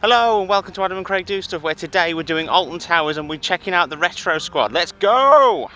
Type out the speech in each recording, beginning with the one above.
Hello and welcome to Adam and Craig Do Stuff, where today we're doing Alton Towers and we're checking out the Retro Squad. Let's go!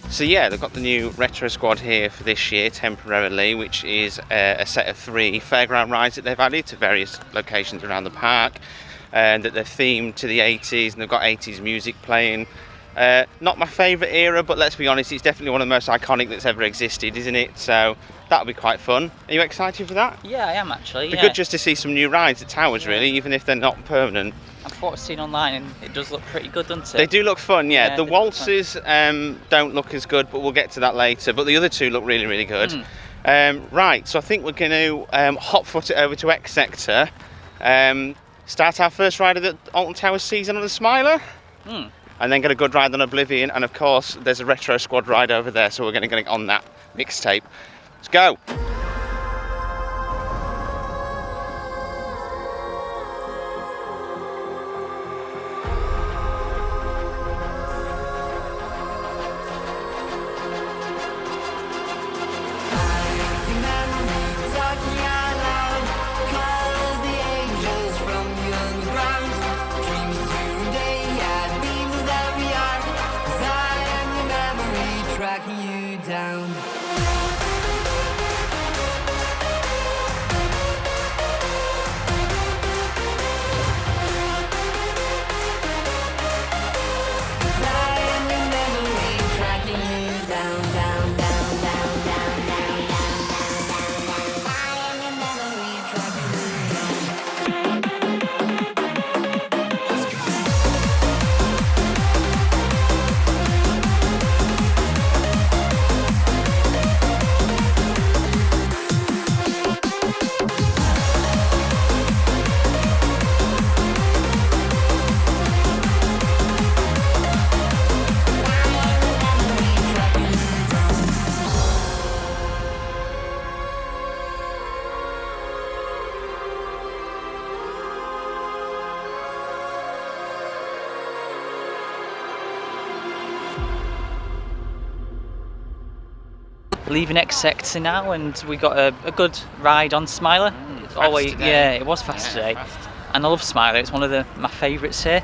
So yeah, they've got the new Retro Squad here for this year temporarily, which is a set of 3 fairground rides that they've added to various locations around the park, and that they're themed to the 80s, and they've got 80s music playing. Not my favourite era, but let's be honest, it's definitely one of the most iconic that's ever existed, isn't it? So that'll be quite fun. Are you excited for that? Yeah, I am actually. It'd be good just to see some new rides at Towers, really, even if they're not permanent. I've what I've seen online, and it does look pretty good, doesn't it? They do look fun, yeah. The they waltzes don't look as good, but we'll get to that later. But the other 2 look really, really good. Right, so I think we're going to hot-foot it over to X Sector. Start our first ride of the Alton Towers season on the Smiler. And then get a good ride on Oblivion. And of course, there's a Retro Squad ride over there, so we're going to get on that mixtape. Let's go. Tracking you down. leaving Exeter now, and we got a good ride on Smiler. It's always today. yeah, it was fast today, Fast. and I love Smiler. It's one of my favourites here.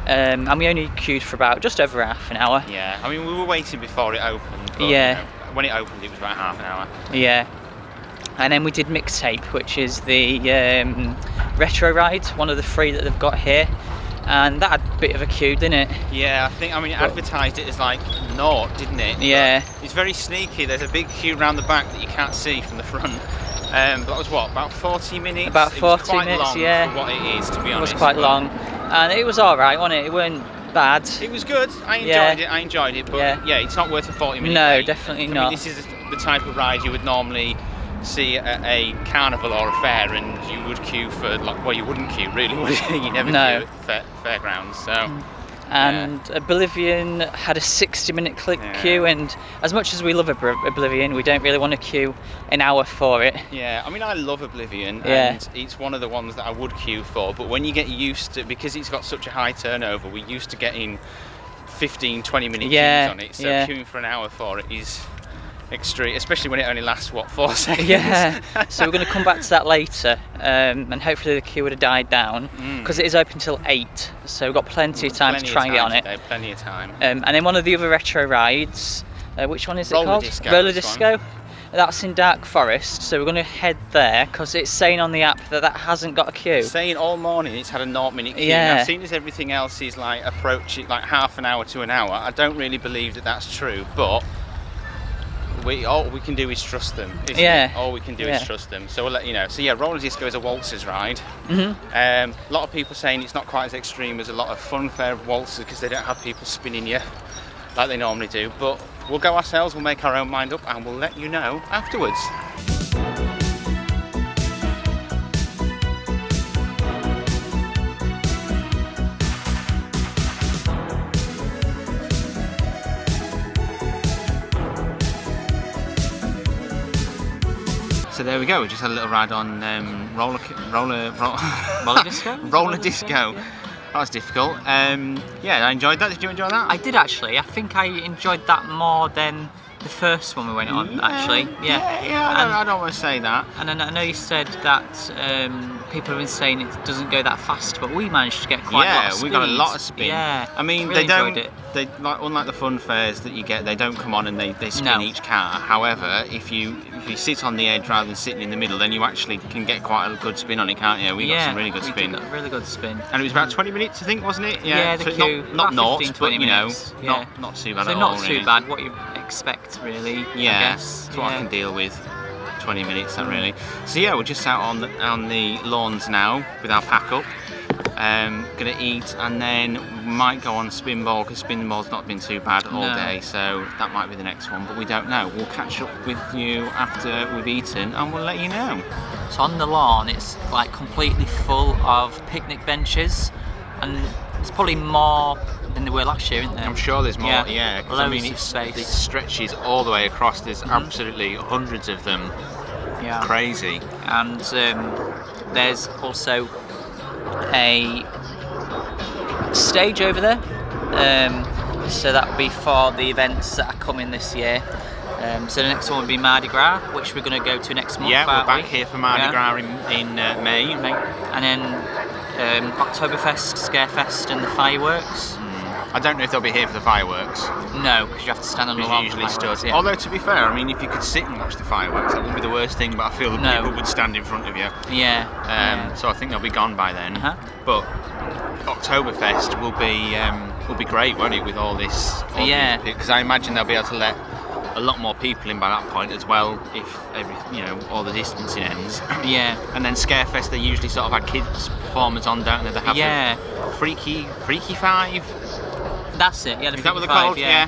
And we only queued for about just over half an hour. Yeah, I mean we were waiting before it opened. But, Yeah. When it opened, it was about half an hour. Yeah. And then we did Mixtape, which is the retro ride, one of the 3 that they've got here. And that had a bit of a queue, didn't it? Yeah, I think, it advertised it as like naught, didn't it? Yeah. But it's very sneaky. There's a big queue round the back that you can't see from the front. But that was what, about 40 minutes? About 40 it was quite minutes, long yeah. for what it is, to be It honest. was quite long. And it was alright, wasn't it? It weren't bad. It was good. I enjoyed it, but Yeah. it's not worth a 40-minute No, wait. definitely I mean, not. this is the type of ride you would normally see at a carnival or a fair, and you would queue for, you wouldn't queue really, would you? You never No. queue at fairgrounds, so... And Oblivion had a 60-minute queue, and as much as we love Oblivion, we don't really want to queue an hour for it. Yeah, I mean, I love Oblivion, Yeah. and it's one of the ones that I would queue for, but when you get used to, because it's got such a high turnover, we're used to getting 15-20 minute queues on it, so queuing for an hour for it is extreme, especially when it only lasts 4 seconds. Yeah, so we're going to come back to that later, and hopefully the queue would have died down, because it is open till 8, so we've got plenty of time to try and get on it. Today, plenty of time. And then one of the other retro rides, which one is it Roller called? Disco, Roller this Disco. That's in Dark Forest, so we're going to head there because it's saying on the app that hasn't got a queue. Saying all morning it's had a 0-minute queue. Yeah. Now, seeing as everything else is like approaching like half an hour to an hour, I don't really believe that that's true, but all we can do is trust them, isn't it? All we can do is trust them. So we'll let you know. So yeah, Roller Disco is a waltzers ride. A lot of people saying it's not quite as extreme as a lot of fun fair waltzers because they don't have people spinning you like they normally do. But we'll go ourselves, we'll make our own mind up, and we'll let you know afterwards. So there we go. We just had a little ride on roller disco. Roller disco. Yeah. That was difficult. Yeah, I enjoyed that. Did you enjoy that? I did actually. I think I enjoyed that more than the first one we went on. Actually, I don't want to say that. And I know you said that people have been saying it doesn't go that fast, but we managed to get quite a lot of speed. We got a lot of speed. Yeah, I mean, really they don't. enjoyed it. They unlike the fun fairs that you get, they don't come on and they spin each car. However, if you sit on the edge rather than sitting in the middle, then you actually can get quite a good spin on it, can't you? We got some really good spin. We did a really good spin. And it was about 20 minutes, I think, wasn't it? Yeah, the so queue. Not about naught, 15, but 20 you know, minutes. Yeah. not too bad So at all. not too really. bad. What you expect, really. Yeah, I guess. that's what I can deal with. 20 minutes, that really. So yeah, we're just out on the lawns now with our pack up. Gonna eat and then might go on Spinball because Spinball's not been too bad all day, so that might be the next one, but we don't know. We'll catch up with you after we've eaten and we'll let you know. So on the lawn, it's like completely full of picnic benches, and it's probably more than there were last year, isn't there? I'm sure there's more, yeah. 'Cause I mean, Loads of space. it stretches all the way across. There's absolutely hundreds of them. Yeah. Crazy. And there's also a stage over there, so that will be for the events that are coming this year. So the next one will be Mardi Gras, which we're going to go to next month. Yeah, we're back here for Mardi Gras in May. And then Oktoberfest, Scarefest and the fireworks. I don't know if they'll be here for the fireworks. No, because you have to stand on the lawn. Usually stood. Yeah. Although to be fair, I mean, if you could sit and watch the fireworks, that wouldn't be the worst thing. But I feel that people would stand in front of you. Yeah. So I think they'll be gone by then. But Oktoberfest will be great, won't it? With all this. Because I imagine they'll be able to let a lot more people in by that point as well, if all the distancing ends. Yeah. And then Scarefest, they usually sort of have kids performers on, don't they? They have the Freaky Five. That's it. Yeah, the Is that what they're Five, called? Yeah.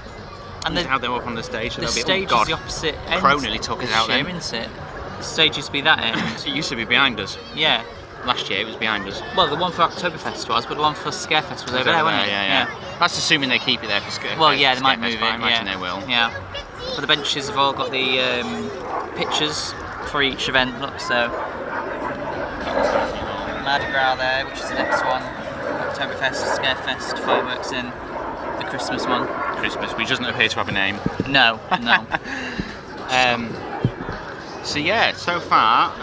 And have them up on the stage. So the stage is the opposite end. Crow nearly took us out then. Isn't it? The stage used to be that end. It used to be behind us. Yeah. Last year it was behind us. Well, the one for Oktoberfest was, but the one for Scarefest was over there, wasn't it? Yeah. That's assuming they keep it there for Scarefest. Well, yeah, they might move it. I imagine they will. Yeah. But the benches have all got the pictures for each event. Look, so Mardi Gras there, which is the next one. Oktoberfest, Scarefest, fireworks in. The Christmas one. Christmas, which doesn't appear to have a name. No. So yeah, so far,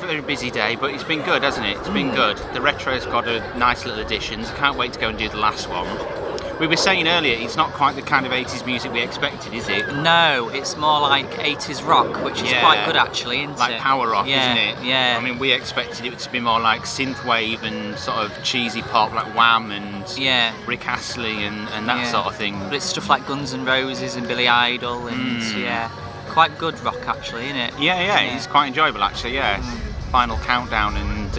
very busy day, but it's been good, hasn't it? It's been good. The retro's got a nice little additions. Can't wait to go and do the last one. We were saying earlier, it's not quite the kind of 80s music we expected, is it? No, it's more like 80s rock, which is quite good actually, isn't like it? power rock, Yeah, isn't it? yeah. I mean, we expected it to be more like synthwave and sort of cheesy pop, like Wham and Rick Astley and that sort of thing. But it's stuff like Guns N' Roses and Billy Idol and quite good rock actually, isn't it? Yeah, it's quite enjoyable actually, Final Countdown and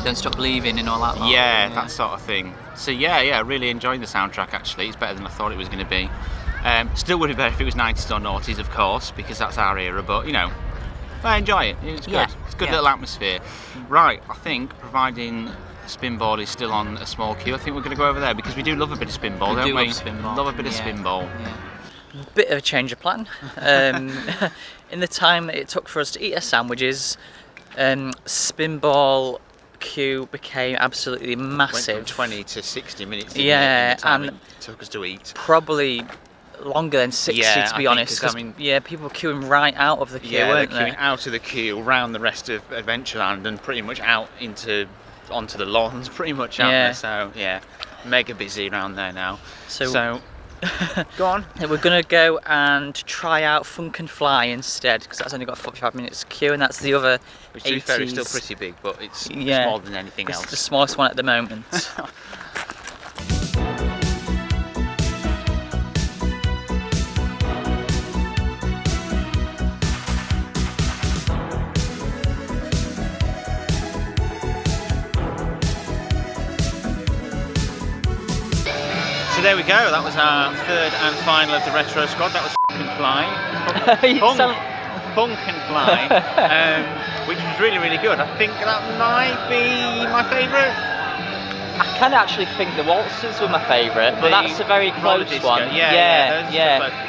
Don't Stop Believing and all that lot. Yeah, that sort of thing. So yeah, really enjoying the soundtrack actually. It's better than I thought it was going to be. Still would be better if it was 90s or noughties, of course, because that's our era, but you know, I enjoy it. It's good. It's a good little atmosphere. Right, I think, providing Spinball is still on a small queue, I think we're going to go over there because we do love a bit of Spinball, don't we? Love Spinball. Love a bit of Spinball. Yeah. Bit of a change of plan. In the time that it took for us to eat our sandwiches, Spinball queue became absolutely massive. Went from 20 to 60 minutes. And it took us to eat. Probably longer than 60 to be honest. Because people were queuing right out of the queue, weren't they? Queuing out of the queue, around the rest of Adventureland, and pretty much out onto the lawns, pretty much out there. So mega busy around there now. So go on. We're gonna go and try out Funk and Fly instead, because that's only got 45 minutes queue, and that's the other. Which, to be fair, is still pretty big, but it's smaller than anything else. It's the smallest one at the moment. So there we go, that was our third and final of the Retro Squad. That was Funk and Fly. Funk and Fly, which was really, really good. I think that might be my favourite. I can actually think the waltzes were my favourite, but that's a very close one. Yeah.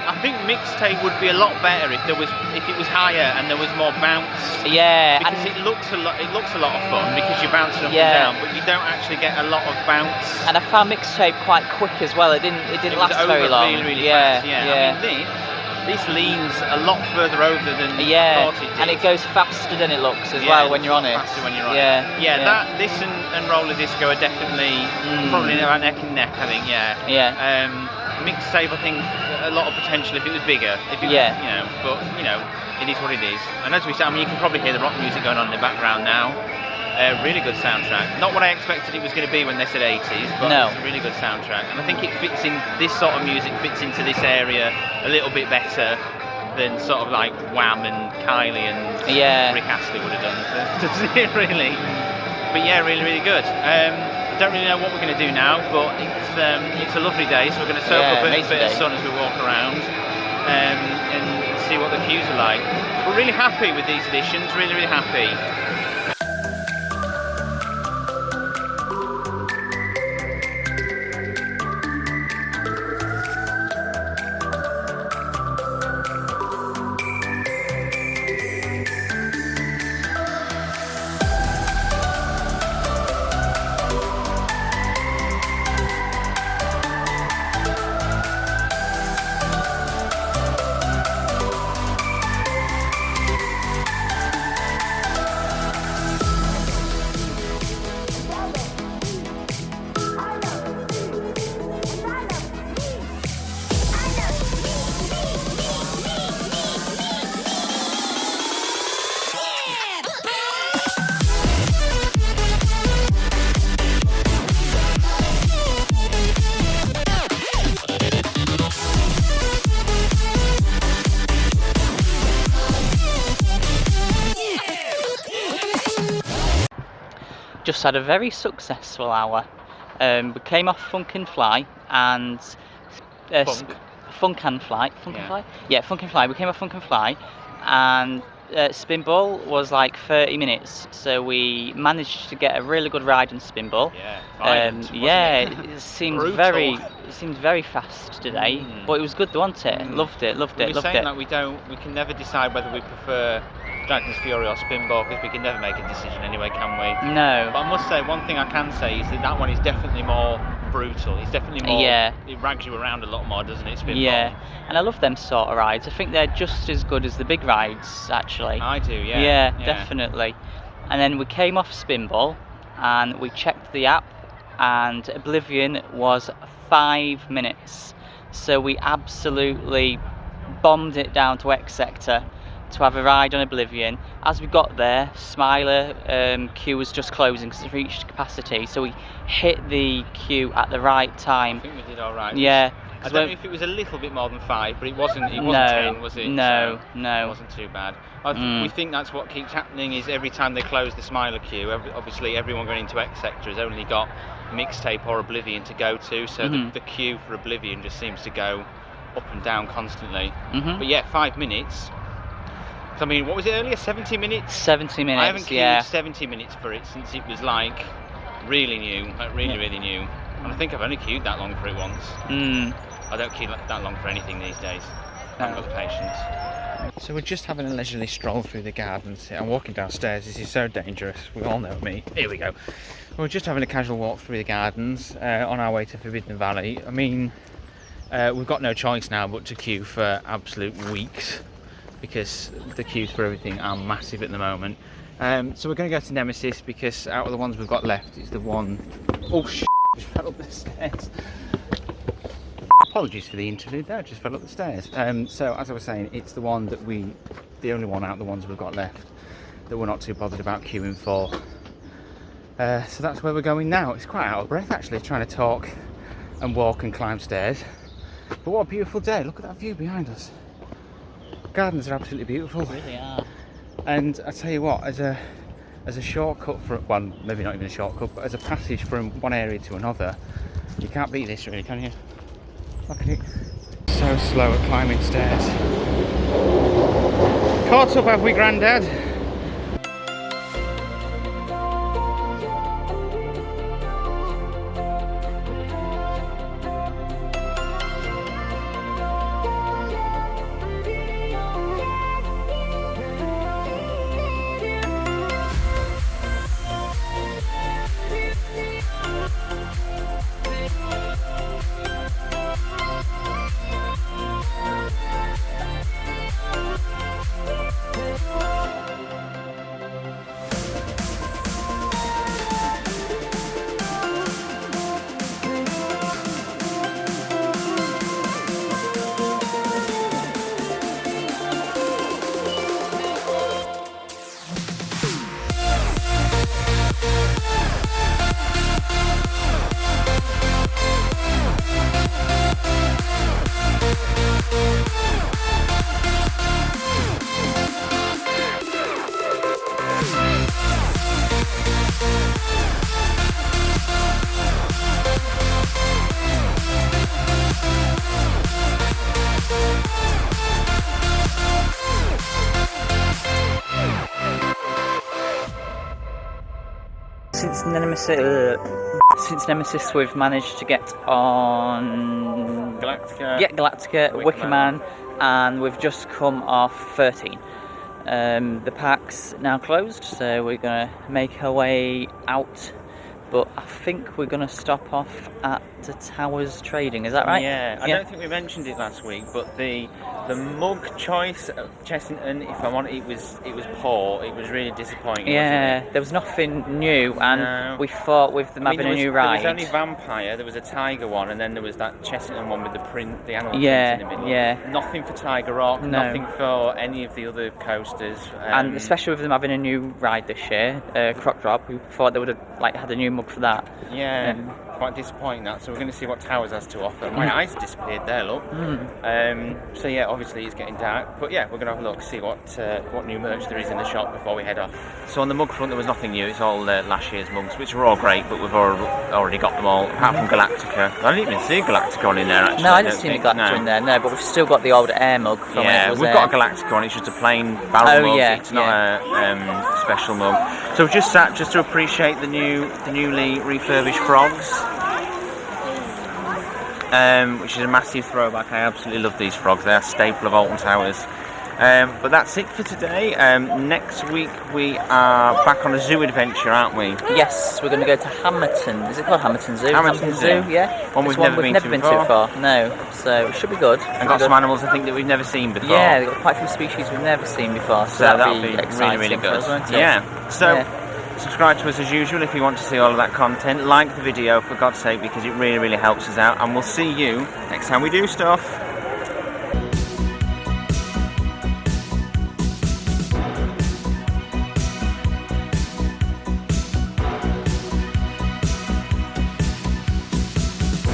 I think Mixtape would be a lot better if it was higher and there was more bounce. Yeah, because it looks a lot of fun because you're bouncing up and down, but you don't actually get a lot of bounce. And I found Mixtape quite quick as well. It didn't last very long. Really fast. I mean, this leans a lot further over than I thought it did. And it goes faster than it looks as well when you're on it. Faster when you're on it. This and Roller Disco are definitely probably neck and neck, I think. Mixtape, I think, a lot of potential if it was bigger. But it is what it is. And as we said, I mean, you can probably hear the rock music going on in the background now. Really good soundtrack. Not what I expected it was going to be when they said 80s, but it's a really good soundtrack. And I think it fits in, this sort of music fits into this area a little bit better than sort of like Wham and Kylie and Rick Astley would have done. Doesn't it really? But yeah, really, really good. I don't really know what we're going to do now, but it's a lovely day, so we're going to soak up a bit of sun as we walk around and see what the queues are like. We're really happy with these editions, really, really happy. Just had a very successful hour. We came off Funk and Fly and Funk and Fly. Yeah, Funk and Fly. We came off Funk and Fly, and Spinball was like 30 minutes. So we managed to get a really good ride on Spinball. It seemed very fast today, but it was good, wasn't it? Loved it. We were saying that we can never decide whether we prefer Dragon's Fury or Spinball, because we can never make a decision anyway, can we? No. But I must say, one thing I can say is that one is definitely more brutal. It's definitely more. Yeah. It rags you around a lot more, doesn't it? Spinball. Yeah, and I love them sort of rides. I think they're just as good as the big rides, actually. I do, yeah. Yeah, definitely. And then we came off Spinball and we checked the app, and Oblivion was 5 minutes. So we absolutely bombed it down to X Sector to have a ride on Oblivion. As we got there, Smiler queue was just closing because it reached capacity, so we hit the queue at the right time. I think we did all right. Yeah. I don't know if it was a little bit more than 5, but it wasn't. It wasn't No, 10, was it? no, So no. It wasn't too bad. We think that's what keeps happening. Is every time they close the Smiler queue, obviously everyone going into X Sector has only got Mixtape or Oblivion to go to, so the queue for Oblivion just seems to go up and down constantly. But yeah, 5 minutes. I mean, what was it earlier? 70 minutes? 70 minutes, I haven't queued yeah. 70 minutes for it since it was like really new, like really new. And I think I've only queued that long for it once. I don't queue that long for anything these days. I haven't got the patience. So we're just having a leisurely stroll through the gardens. I'm walking downstairs. This is so dangerous. We all know me. Here we go. We're just having a casual walk through the gardens on our way to Forbidden Valley. I mean, we've got no choice now but to queue for absolute weeks, because the queues for everything are massive at the moment. So we're going to go to Nemesis, because out of the ones we've got left, it's the one... Oh shit, I just fell up the stairs. Apologies for the interlude there, I just fell up the stairs. So as I was saying, it's the one that the only one out of the ones we've got left that we're not too bothered about queuing for. So that's where we're going now. It's quite out of breath actually, trying to talk and walk and climb stairs. But what a beautiful day, look at that view behind us. Gardens are absolutely beautiful. They really are. And I tell you what, as a shortcut for, well, maybe not even a shortcut, but as a passage from one area to another, you can't beat this really, can you? Look at it. So slow at climbing stairs. Caught up, have we, Grandad? Since Nemesis we've managed to get on Galactica, Wicker Man, and we've just come off 13. The pack's now closed, so we're going to make our way out, but I think we're going to stop off at the Towers Trading, is that right? Yeah, I don't think we mentioned it last week, but the mug choice of Chessington, if I'm honest, it was poor. It was really disappointing. Yeah, wasn't it? there was nothing new, and we thought with them having a new ride. There was only Vampire, there was a Tiger one, and then there was that Chessington one with the animal print in the middle. Yeah. Nothing for Tiger Rock, No. nothing for any of the other coasters. And especially with them having a new ride this year, Croc Drop, we thought they would have had a new mug for that. Yeah, quite disappointing that. So we're going to see what Towers has to offer. My eyes disappeared there, look. So yeah, obviously it's getting dark, but yeah, we're going to have a look, see what new merch there is in the shop before we head off. So on the mug front there was nothing new, it's all last year's mugs, which were all great, but we've already got them all, apart from Galactica. I didn't even see Galactica on in there actually. No, I didn't see any Galactica in there, no, but we've still got the old air mug from it. We've got a Galactica on, it's just a plain barrel mug, it's not a special mug. So we've just sat just to appreciate the newly refurbished frogs. Which is a massive throwback. I absolutely love these frogs. They are a staple of Alton Towers. But that's it for today. Next week we are back on a zoo adventure, aren't we? Yes, we're going to go to Hamerton. Is it called Hamerton Zoo? Hamerton Zoo, yeah. One we've never been too far. No, so it should be good. And got some animals I think that we've never seen before. Yeah, they've got quite a few species we've never seen before, so that'll be exciting, really good. For us, won't it? Yeah. So subscribe to us as usual if you want to see all of that content. Like the video for God's sake, because it really, really helps us out. And we'll see you next time we do stuff.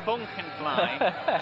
Funk and fly.